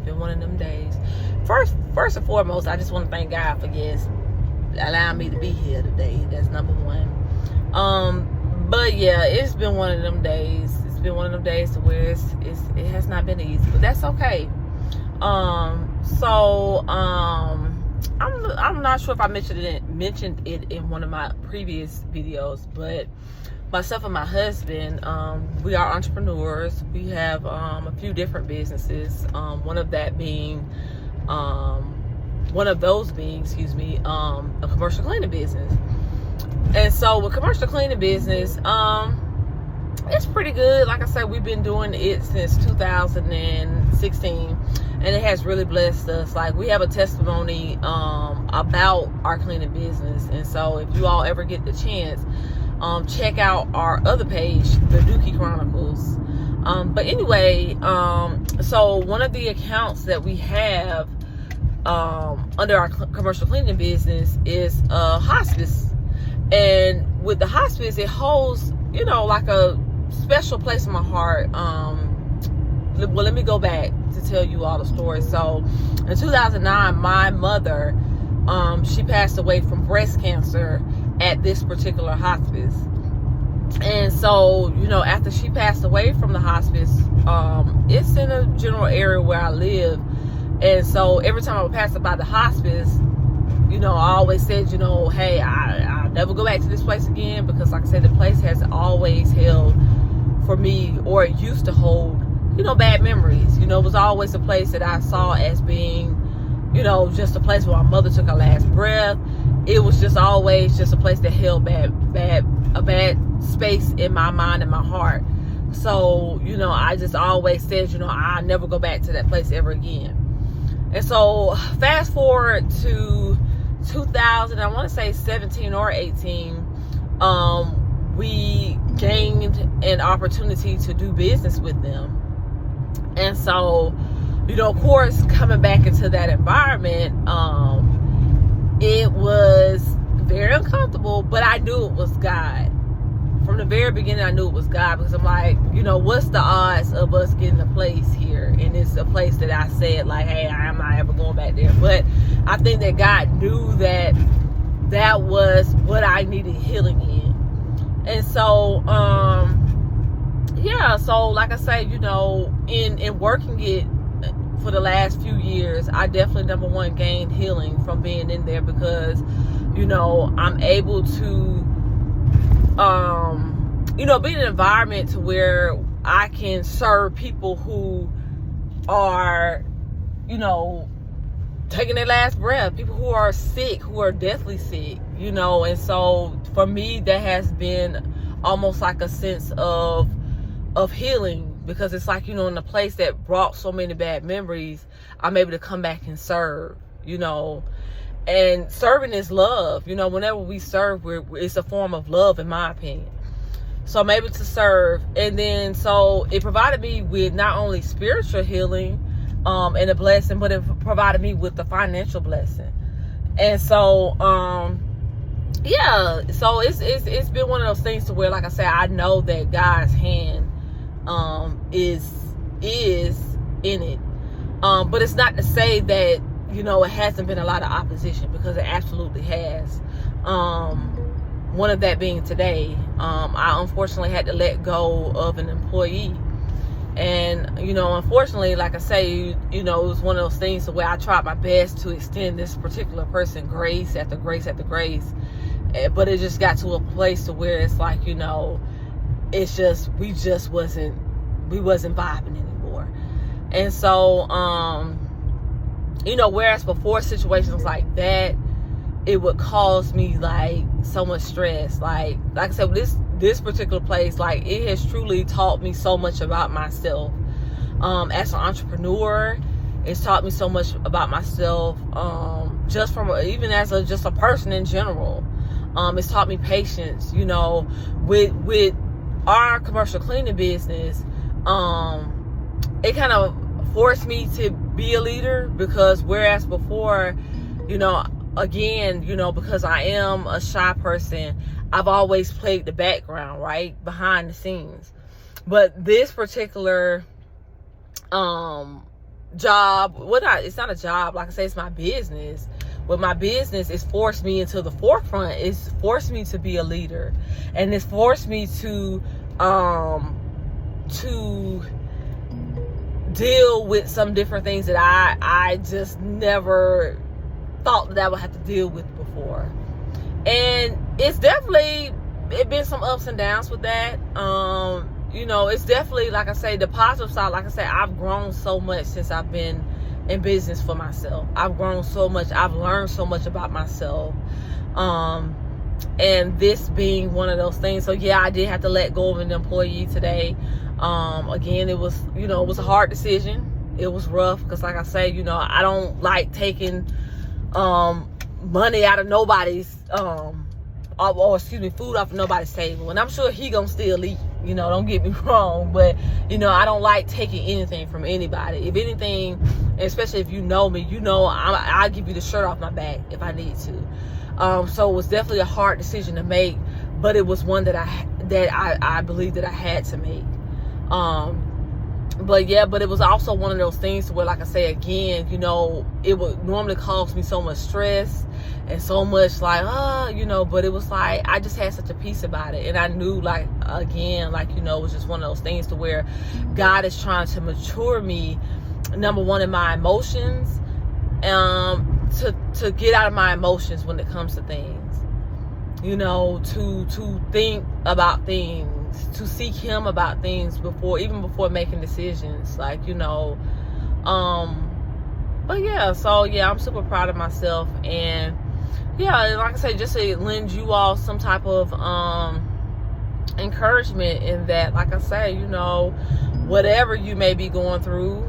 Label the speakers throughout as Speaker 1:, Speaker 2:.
Speaker 1: been one of them days. First and foremost, I just want to thank God for allowing me to be here today. That's number one. But yeah, it's been one of them days. It's been one of them days to where it has not been easy, but that's okay. I'm not sure if I mentioned it in one of my previous videos, but myself and my husband, we are entrepreneurs. We have a few different businesses. One of those being, a commercial cleaning business. And so with commercial cleaning business, it's pretty good. Like I said, we've been doing it since 2016, and it has really blessed us. Like, we have a testimony about our cleaning business, and so if you all ever get the chance, check out our other page, the Dookie Chronicles. But anyway, so one of the accounts that we have under our commercial cleaning business is hospice. And with the hospice, it holds, like a special place in my heart. Well, let me go back to tell you all the story. So in 2009, my mother, she passed away from breast cancer at this particular hospice. And so, after she passed away from the hospice, it's in a general area where I live. And so every time I would pass by the hospice, I always said, hey, I'll never go back to this place again, because like I said, the place has always held for me, or it used to hold, bad memories. It was always a place that I saw as being, just a place where my mother took her last breath. It was just always just a place that held a bad space in my mind and my heart. So, I just always said, I'll never go back to that place ever again. And so fast forward to 2000, I want to say 17 or 18, we gained an opportunity to do business with them. And so, of course, coming back into that environment, it was very uncomfortable, but I knew it was God. From the very beginning, I knew it was God, because I'm like, what's the odds of us getting a place here? And it's a place that I said, like, hey, I'm not ever going back there. But I think that God knew that was what I needed healing in. And so, so like I say, in working it for the last few years, I definitely, number one, gained healing from being in there, because, I'm able to, be in an environment to where I can serve people who are, taking their last breath, people who are sick, who are deathly sick, and so for me, that has been almost like a sense of healing, because it's like, in a place that brought so many bad memories, I'm able to come back and serve, and serving is love. Whenever we serve, it's a form of love, in my opinion. So I'm able to serve. And then, so it provided me with not only spiritual healing, and a blessing, but it provided me with the financial blessing. And so, so it's been one of those things to where, like I said, I know that God's hand, is in it. But it's not to say that, it hasn't been a lot of opposition, because it absolutely has. One of that being today, I unfortunately had to let go of an employee. And, unfortunately, like I say, it was one of those things where I tried my best to extend this particular person grace after grace after grace. But it just got to a place to where it's like, it's just, we wasn't vibing anymore. And so, whereas before situations like that, it would cause me like so much stress. Like I said, this particular place, like, it has truly taught me so much about myself. As an entrepreneur, it's taught me so much about myself. Just from even as just a person in general. It's taught me patience. With our commercial cleaning business, it kind of forced me to be a leader, because whereas before, again, because I am a shy person, I've always played the background, right, behind the scenes. But this particular job, it's not a job, like I say, it's my business. With my business, it's forced me into the forefront. It's forced me to be a leader, and it's forced me to deal with some different things that I just never thought that I would have to deal with before. And it's definitely been some ups and downs with that. It's definitely, like I say, the positive side. Like I say, I've grown so much since I've been in business for myself. I've grown so much. I've learned so much about myself. And this being one of those things. So yeah, I did have to let go of an employee today. Again, it was, it was a hard decision. It was rough because, like I say, I don't like taking money out of nobody's food off of nobody's table. And I'm sure he gonna still eat, don't get me wrong, but I don't like taking anything from anybody. If anything, especially if you know me, I'll give you the shirt off my back if I need to. So it was definitely a hard decision to make, but it was one that I believe that I had to make. But it was also one of those things where, like I say again, it would normally cause me so much stress and so much but it was like I just had such a peace about it. And I knew, it was just one of those things to where God is trying to mature me, number one, in my emotions, to get out of my emotions when it comes to things, to think about things, to seek him about things before making decisions, but yeah, so yeah, I'm super proud of myself. And yeah, and like I say, just to lend you all some type of encouragement in that, like I say, whatever you may be going through,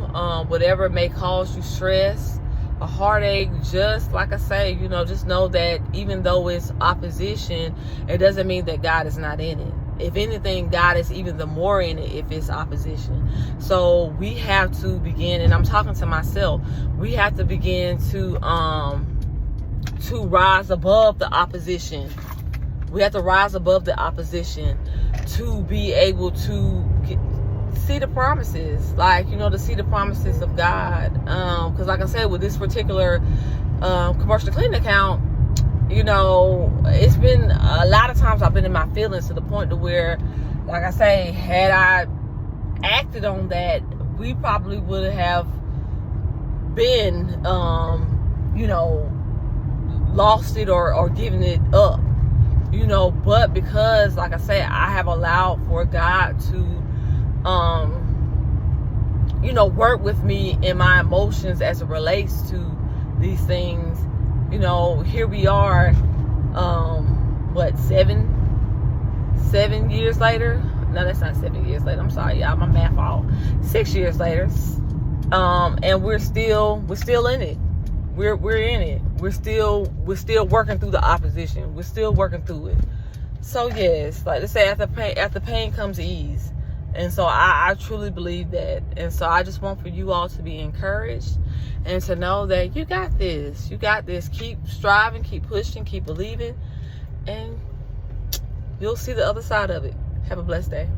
Speaker 1: whatever may cause you stress, a heartache, just like I say, just know that even though it's opposition, it doesn't mean that God is not in it. If anything, God is even the more in it if it's opposition. So we have to begin, and I'm talking to myself, we have to begin to rise above the opposition. We have to rise above the opposition to be able to see the promises, to see the promises of God. Because like I said, with this particular commercial cleaning account, it's been a lot of times I've been in my feelings to the point to where, like I say, had I acted on that, we probably would have been, lost it or given it up, but because, like I say, I have allowed for God to, work with me in my emotions as it relates to these things. Here we are, 7 years later? No, that's not 7 years later. I'm sorry, y'all, my math off. 6 years later, and we're still in it. We're in it. We're still working through the opposition. We're still working through it. So yes, like they say, after pain comes ease. And so I truly believe that. And so I just want for you all to be encouraged and to know that you got this. You got this. Keep striving, keep pushing, keep believing, and you'll see the other side of it. Have a blessed day.